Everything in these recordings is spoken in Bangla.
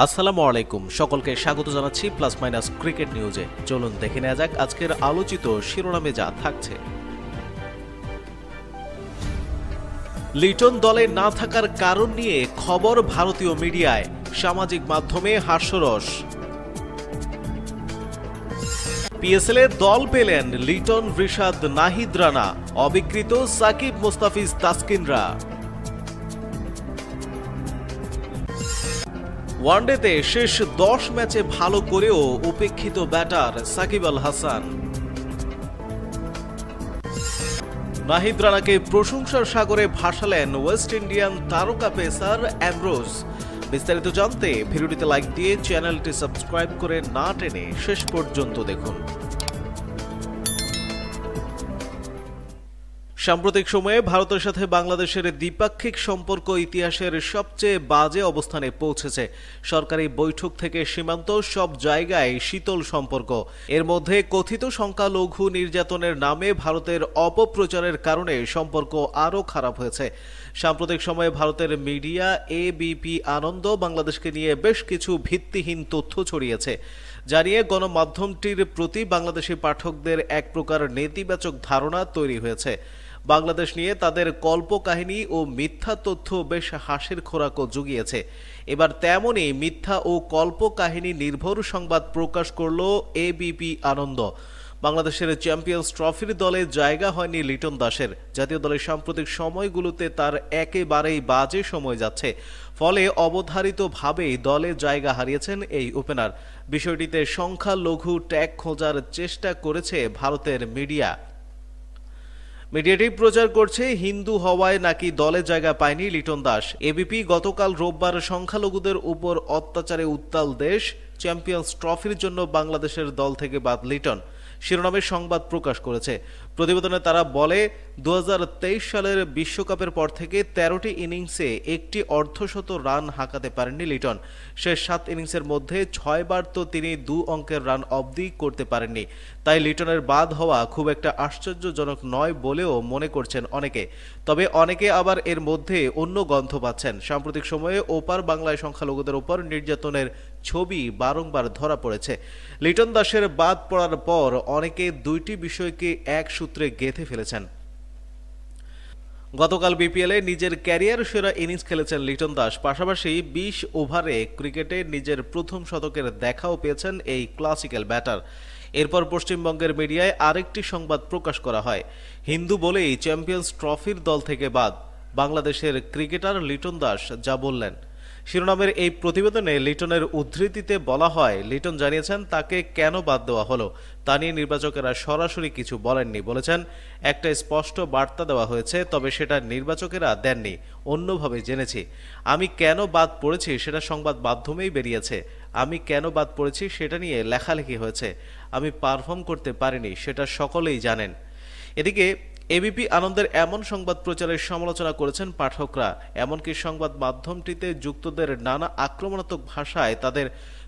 আসসালামু আলাইকুম, সকলকে স্বাগত জানাচ্ছি প্লাস মাইনাস ক্রিকেট নিউজে। চলুন দেখে নেওয়া যাক আজকের আলোচিত শিরোনামে যা থাকছে। লিটন দলে না থাকার কারণ নিয়ে খবর ভারতীয় মিডিয়ায়, সামাজিক মাধ্যমে হাস্যরস। পিএসএল এ দল পেলেন লিটন, রিশাদ, নাহিদ রানা, অবিকৃত সাকিব, মোস্তাফিজ, তাসকিনরা। ওয়ানডেতে শেষ 10 ম্যাচে ভালো করেও উপেক্ষিত ব্যাটার সাকিব আল হাসান। নাহিদ রানাকে প্রশংসার সাগরে ভাসালেন ওয়েস্ট ইন্ডিয়ান তারকা পেসার অ্যামব্রোস। বিস্তারিত জানতে ভিডিওটিতে লাইক দিয়ে চ্যানেলটি সাবস্ক্রাইব করে না টেনে শেষ পর্যন্ত দেখুন। সাম্প্রতিক সময়ে ভারতের সাথে বাংলাদেশের দ্বিপাক্ষিক সম্পর্ক ইতিহাসের সবচেয়ে বাজে অবস্থানে পৌঁছেছে। সরকারি বৈঠক থেকে সীমান্ত সব জায়গায় শীতল সম্পর্ক। এর মধ্যে কথিত সংখ্যালঘু নির্যাতনের নামে ভারতের অপপ্রচারের কারণে সম্পর্ক আরও খারাপ হয়েছে। সাম্প্রতিক সময়ে ভারতের মিডিয়া এবিপি আনন্দ বাংলাদেশকে নিয়ে বেশ কিছু ভিত্তিহীন তথ্য ছড়িয়েছে, জানিয়ে গণমাধ্যমটির প্রতি বাংলাদেশি পাঠকদের এক প্রকার নেতিবাচক ধারণা তৈরি হয়েছে। বাংলাদেশ নিয়ে তাদের কল্পকাহিনী ও মিথ্যা তথ্য বেশ হাসির খোরাকও জুগিয়েছে। এবার তেমনই মিথ্যা ও কল্পকাহিনী নির্ভর সংবাদ প্রকাশ করল এবিপি আনন্দ। বাংলাদেশের চ্যাম্পিয়ন্স ট্রফির দলে জায়গা হয়নি লিটন দাসের। জাতীয় দলের সাম্প্রতিক সময়গুলোতে তার একেবারেই বাজে সময় যাচ্ছে, ফলে অবধারিতভাবেই দলে জায়গা হারিয়েছেন এই ওপেনার। বিষয়টিতে সংখ্যালঘু ট্যাগ খোঁজার চেষ্টা করেছে ভারতের মিডিয়াটি প্রচার করছে হিন্দু হওয়ায় নাকি দলে জায়গা পায়নি লিটন দাস। এবিপি গতকাল রোববার সংখ্যালঘুদের উপর অত্যাচারে উত্তাল দেশ, চ্যাম্পিয়ন্স ট্রফির জন্য বাংলাদেশের দল থেকে বাদ লিটন শিরোনামের সংবাদ প্রকাশ করেছে। প্রতিবেদনে তারা বলে, 2023 সালের বিশ্বকাপের পর থেকে 13টি ইনিংসে একটি অর্ধশত রান হাঁকাতে পারেননি লিটন। শেষ 7 ইনিংসের মধ্যে 6 বার তো তিনি 2 অঙ্কের রান অবধি করতে পারেননি। তাই লিটনের বাদ হওয়া খুব একটা আশ্চর্যজনক নয় বলেও মনে করছেন অনেকে। তবে অনেকে আবার এর মধ্যে অন্য গন্ধ পাচ্ছেন। সাম্প্রতিক সময়ে ওপার বাংলায় সংখ্যালঘুদের উপর নির্যাতনের ছবি বারংবার ধরা পড়েছে। লিটন দাসের বাদ পড়ার পর অনেকে দুইটি বিষয়কে এক সূত্রে গেঁথে ফেলেছেন। গতকাল বিপিএলে নিজের ক্যারিয়ার সেরা ইনিংস খেলেছেন লিটন দাস, পাশাপাশি 20 ওভারে ক্রিকেটে নিজের প্রথম শতকের দেখাও পেয়েছেন এই ক্লাসিক্যাল ব্যাটার। এরপর পশ্চিমবঙ্গের মিডিয়ায় আরেকটি সংবাদ প্রকাশ করা হয়, হিন্দু বলেই চ্যাম্পিয়ন্স ট্রফির দল থেকে বাদ বাংলাদেশের ক্রিকেটার লিটন দাস যা বললেন। শিরোনামের এই প্রতিবেদনে লিটনের উদ্ধৃতিতে বলা হয়, লিটন জানিয়েছেন তাকে কেন বাদ দেওয়া হলো তা নিয়ে নির্বাচকেরা সরাসরি কিছু বলেননি। বলেছেন, একটা স্পষ্ট বার্তা দেওয়া হয়েছে, তবে সেটা নির্বাচকেরা দেননি, অন্যভাবে জেনেছি। আমি কেন বাদ পড়েছি সেটা সংবাদ মাধ্যমেই বেরিয়েছে। আমি কেন বাদ পড়েছি সেটা নিয়ে লেখালেখি হয়েছে। আমি পারফর্ম করতে পারিনি, সেটা সকলেই জানেন। এদিকে এবিপি আনন্দের এমন সংবাদ প্রচারের সমালোচনা করেছেন পাঠকরা। এমনকি সংবাদ মাধ্যমটিতে যুক্তদের নানা আক্রমণাত্মক ভাষায় তাদের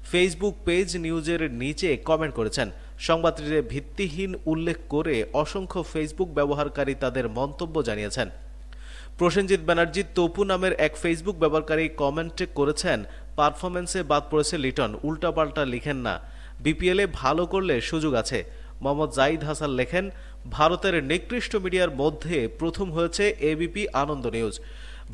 ফেসবুক পেজ নিউজের নিচে কমেন্ট করেছেন। সংবাদটিতে ভিত্তিহীন উল্লেখ করে অসংখ্য ফেসবুক ব্যবহারকারী তাদের মন্তব্য জানিয়েছেন। প্রসেনজিৎ ব্যানার্জি তপু নামের এক ফেসবুক ব্যবহারকারী কমেন্টে করেছেন, পারফরমেন্সে বাদ পড়েছে লিটন, উল্টাপাল্টা লিখেন না, বিপিএলে ভালো করলে সুযোগ আছে। মোহাম্মদ জাহিদ হাসান লেখেন, ভারতের নিকৃষ্ট মিডিয়ার মধ্যে প্রথম হয়েছে এবিপি আনন্দ নিউজ।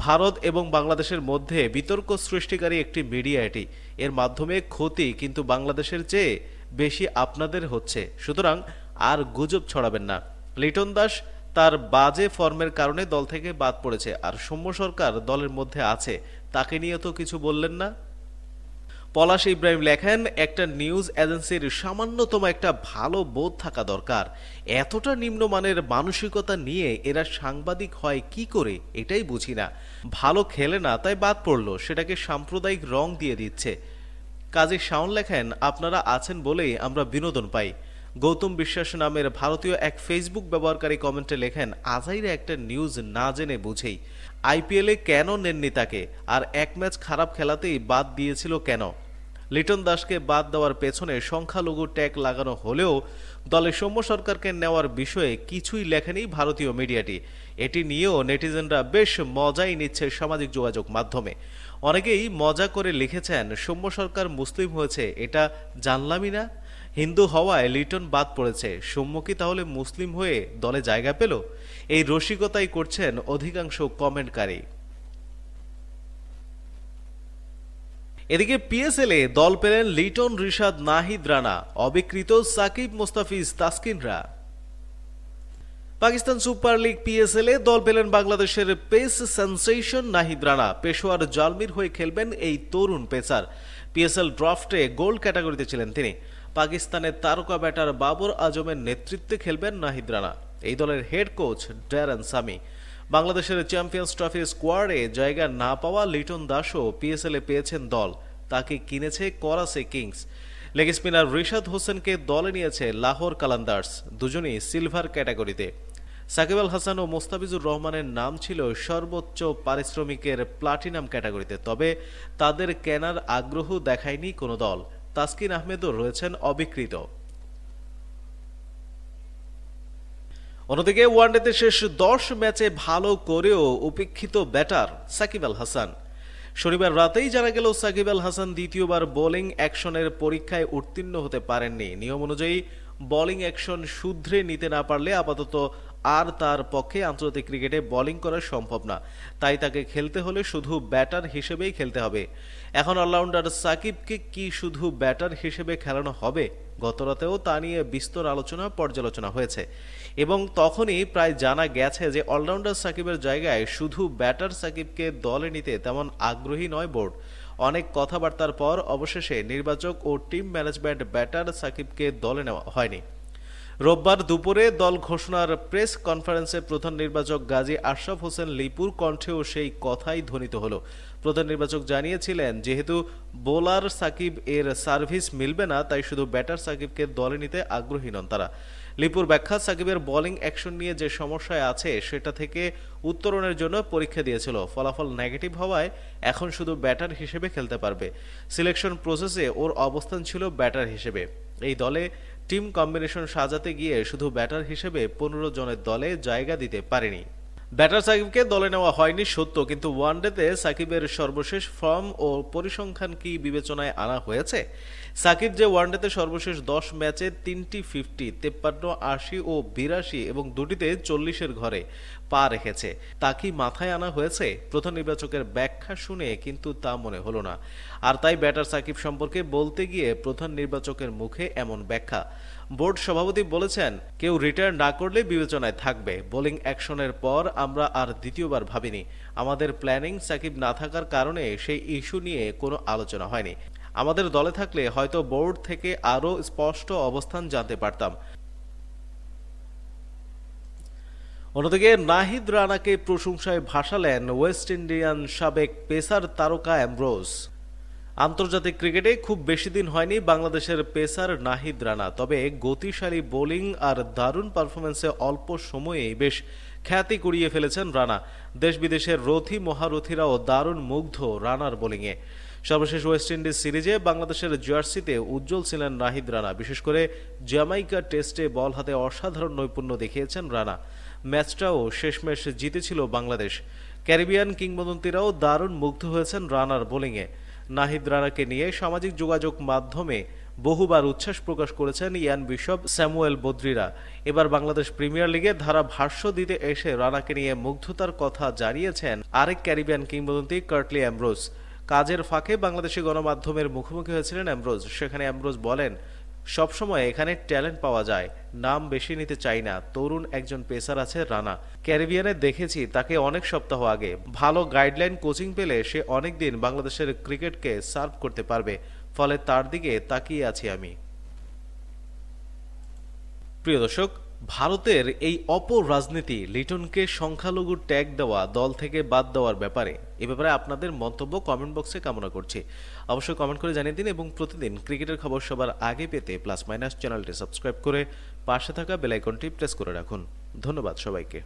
ভারত এবং বাংলাদেশের মধ্যে বিতর্ক সৃষ্টিকারী একটি মিডিয়া এটি। এর মাধ্যমে ক্ষতি কিন্তু বাংলাদেশের চেয়ে বেশি আপনাদের হচ্ছে, সুতরাং আর গুজব ছড়াবেন না। লিটন দাস তার বাজে ফর্মের কারণে দল থেকে বাদ পড়েছে, আর সৌম্য সরকার দলের মধ্যে আছে, তাকে নিয়ে তো কিছু বললেন না। পলাশ ইব্রাহিম লেখেন, একটা নিউজ এজেন্সির সামান্যতম একটা ভালো বোধ থাকা দরকার। এতটা নিম্নমানের মানসিকতা নিয়ে এরা সাংবাদিক হয় কি করে, এটাই বুঝি না। ভালো খেলে না তাই বাদ পড়লো, সেটাকে সাম্প্রদায়িক রং দিয়ে দিচ্ছে। কাজী শাওন লেখেন, আপনারা আছেন বলেই আমরা বিনোদন পাই। গৌতম বিশ্বাস নামের ভারতীয় এক ফেসবুক ব্যবহারকারী কমেন্টে লেখেন, আজাইরা একটা নিউজ না জেনে বুঝেই আইপিএলে কেন নেননি তাকে, আর এক ম্যাচ খারাপ খেলাতেই বাদ দিয়েছিল কেন। লিটন দাসকে বাদ দেওয়ার পেছনে সংখ্যালঘু ট্যাগ লাগানো হলেও দলে সৌম্য সরকারকে নেওয়ার বিষয়ে কিছুই লেখেনি ভারতীয় মিডিয়াটি। এটি নিয়েও নেটিজেনরা বেশ মজাই নিচ্ছে সামাজিক যোগাযোগ মাধ্যমে। অনেকেই মজা করে লিখেছেন, সৌম্য সরকার মুসলিম হয়েছে এটা জানলামই না, হিন্দু হওয়ায় লিটন বাদ পড়েছে, সৌম্য কি তাহলে মুসলিম হয়ে দলে জায়গা পেল? এই রসিকতাই করছেন অধিকাংশ কমেন্টকারী। এদিকে পিএসএলে দল পেলেন লিটন, রিশাদ, নাহিদ রানা, অবিকৃত সাকিব, মোস্তাফিজ, তাসকিনরা। পাকিস্তান সুপার লিগ পিএসএলে দল পেলেন বাংলাদেশের পেস সেন্সেশন নাহিদ রানা। পেশোয়ার জালমির হয়ে খেলবেন এই তরুণ পেসার। পিএসএল ড্রাফটে গোল্ড ক্যাটাগরিতে ছিলেন তিনি। পাকিস্তানের তারকা ব্যাটার বাবর আজমের নেতৃত্বে খেলবেন নাহিদ রানা। এই দলের হেড কোচ ড্যারেন সামি। বাংলাদেশের চ্যাম্পিয়ন্স ট্রফি স্কোয়াডে জায়গা না পাওয়া লিটন দাসও পিএসএলে পেয়েছেন দল। তাকে কিনেছে Karachi Kings. Leg spinner Rishad হোসেনকে দলে নিয়েছে লাহোর কালান্দার্স, দুজনই সিলভার ক্যাটাগরিতে। সাকিব আল হাসান ও মোস্তাফিজুর রহমানের নাম ছিল সর্বোচ্চ পারিশ্রমিকের প্লাটিনাম ক্যাটাগরিতে, তবে তাদের কেনার আগ্রহ দেখায়নি কোনো দল। তাসকিন আহমেদও রয়েছেন অবিকৃত। অন্যদিকে ওয়ানডেতে শেষ 10 ম্যাচে ভালো করেও উপেক্ষিত ব্যাটার সাকিব আল হাসান। শনিবার রাতেই জানা গেল সাকিব আল হাসান দ্বিতীয়বার বোলিং অ্যাকশনের পরীক্ষায় উত্তীর্ণ হতে পারেননি। নিয়ম অনুযায়ী বোলিং অ্যাকশন শুধরে নিতে না পারলে আপাতত আর তার পক্ষে আন্তর্জাতিক ক্রিকেটে বোলিং করা সম্ভব না। তাই তাকে খেলতে হলে শুধু ব্যাটার হিসেবেই খেলতে হবে। এখন অলরাউন্ডার সাকিবকে কি শুধু ব্যাটার হিসেবে খেলানো হবে? গতরাতেও তা নিয়ে বিস্তর আলোচনা পর্যালোচনা হয়েছে এবং তখনই প্রায় জানা গেছে যে অলরাউন্ডার সাকিবের জায়গায় শুধু ব্যাটার সাকিবকে দলে নিতে তেমন আগ্রহী নয় বোর্ড। অনেক কথাবার্তার পর অবশেষে নির্বাচক ও টিম ম্যানেজমেন্ট ব্যাটার সাকিবকে দলে নেওয়া হয়নি। রোববার দুপুরে দল ঘোষণার প্রেস কনফারেন্সে প্রধান নির্বাচক গাজী আশরাফ হোসেন লিপুর কণ্ঠেও সেই কথাই ধ্বনিত হলো। প্রধান নির্বাচক জানিয়েছিলেন, যেহেতু বোলার সাকিব এর সার্ভিস মিলবে না, তাই শুধু ব্যাটার সাকিবকে দলে নিতে আগ্রহী নন তারা। লিপুর ব্যাখ্যা, সাকিবের বোলিং অ্যাকশন নিয়ে যে সমস্যায় আছে সেটা থেকে উত্তরণের জন্য পরীক্ষা দিয়েছিল। ফলাফল নেগেটিভ হওয়ায় এখন শুধু ব্যাটার হিসেবে খেলতে পারবে। সিলেকশন প্রসেসে ওর অবস্থান ছিল ব্যাটার হিসেবে। এই দলে টিম কম্বিনেশন সাজাতে গিয়ে শুধু ব্যাটার হিসেবে 15 জনের দলে জায়গা দিতে পারেনি। ব্যাটার সাকিবকে দলে নেওয়া হয়নি সত্য, কিন্তু ওয়ানডেতে সাকিবের সর্বশেষ ফর্ম ও পরিসংখ্যান কি বিবেচনায় আনা হয়েছে? সাকিব যে ওয়ানডেতে সর্বশেষ 10 ম্যাচে 3টি 50, 53, 80 ও 82 এবং দুটিতে 40-এর ঘরে পা রেখেছে, তা কি মাথায় আনা হয়েছে? প্রধান নির্বাচকের ব্যাখ্যা শুনে কিন্তু তা মনে হলো না। আর তাই ব্যাটার সাকিব সম্পর্কে বলতে গিয়ে প্রধান নির্বাচকের মুখে এমন ব্যাখ্যা। বোর্ড সভাপতি বলেছেন, কেউ রিটায়ার না করলে বিবেচনায় থাকবে। বোলিং অ্যাকশনের পর আমরা আর দ্বিতীয়বার ভাবিনি। আমাদের প্ল্যানিং সাকিব না থাকার কারণে সেই ইস্যু নিয়ে কোনো আলোচনা হয়নি। আমাদের দলে থাকলে হয়তো বোর্ড থেকে আরও স্পষ্ট অবস্থান জানতে পারতাম। অন্যদিকে নাহিদ রানাকে প্রশংসায় ভাসালেন ওয়েস্ট ইন্ডিয়ান সাবেক পেসার তারকা অ্যামব্রোস। আন্তর্জাতিক ক্রিকেটে খুব বেশি দিন হয়নি বাংলাদেশের পেসার নাহিদ রানা, তবে গতিশালী বোলিং আর দারুণ পারফরমেন্সে অল্প সময়েই বেশ খ্যাতি কুড়িয়ে ফেলেছেন রানা। দেশ বিদেশের রথী মহারথীরাও দারুণ মুগ্ধ রানার বোলিংয়ে। সর্বশেষ ওয়েস্ট ইন্ডিজ সিরিজে বাংলাদেশের জার্সিতে উজ্জ্বল ছিলেন নাহিদ রানা। বিশেষ করে জ্যামাইকা টেস্টে বল হাতে অসাধারণ নৈপুণ্য দেখিয়েছেন রানা। ম্যাচটাও শেষমেশ জিতেছিল বাংলাদেশ। ক্যারিবিয়ান কিংবদন্তিরাও দারুণ মুগ্ধ হয়েছেন রানার বোলিংয়ে। নাহিদ রানাকে নিয়ে সামাজিক যোগাযোগ মাধ্যমে বহুবার উচ্ছ্বাস প্রকাশ করেছেন ইয়ান বিশপ, স্যামুয়েল বদ্রিরা। এবার বাংলাদেশ প্রিমিয়ার লিগে ধারাভাষ্য দিতে এসে রানাকে নিয়ে মুগ্ধতার কথা জানিয়েছেন আরেক ক্যারিবিয়ান কিংবদন্তি কার্টলি অ্যামব্রোস। কাজের ফাঁকে বাংলাদেশি গণমাধ্যমের মুখোমুখি হয়েছিলেন অ্যামব্রোস। সেখানে অ্যামব্রোস বলেন, সবসময় এখানে ট্যালেন্ট পাওয়া যায়, নাম বেশি নিতে চাই না। তরুণ একজন পেসার আছে রানা, ক্যারিবিয়ানে দেখেছি তাকে অনেক সপ্তাহ আগে। ভালো গাইডলাইন কোচিং পেলে সে অনেকদিন বাংলাদেশের ক্রিকেটকে সার্ভ করতে পারবে, ফলে তার দিকে তাকিয়ে আছি আমি। প্রিয় দর্শক, ভারতের এই অপরাজনীতি, লিটনকে সংখ্যালঘু ট্যাগ দেওয়া, দল থেকে বাদ দেওয়ার ব্যাপারে আপনাদের মন্তব্য কমেন্ট বক্সে কামনা করছি। অবশ্যই কমেন্ট করে জানিয়ে দিন এবং প্রতিদিন ক্রিকেটের খবর সবার আগে পেতে প্লাস মাইনাস চ্যানেলটি সাবস্ক্রাইব করে পাশে থাকা বেল আইকনটি প্রেস করে রাখুন। ধন্যবাদ সবাইকে।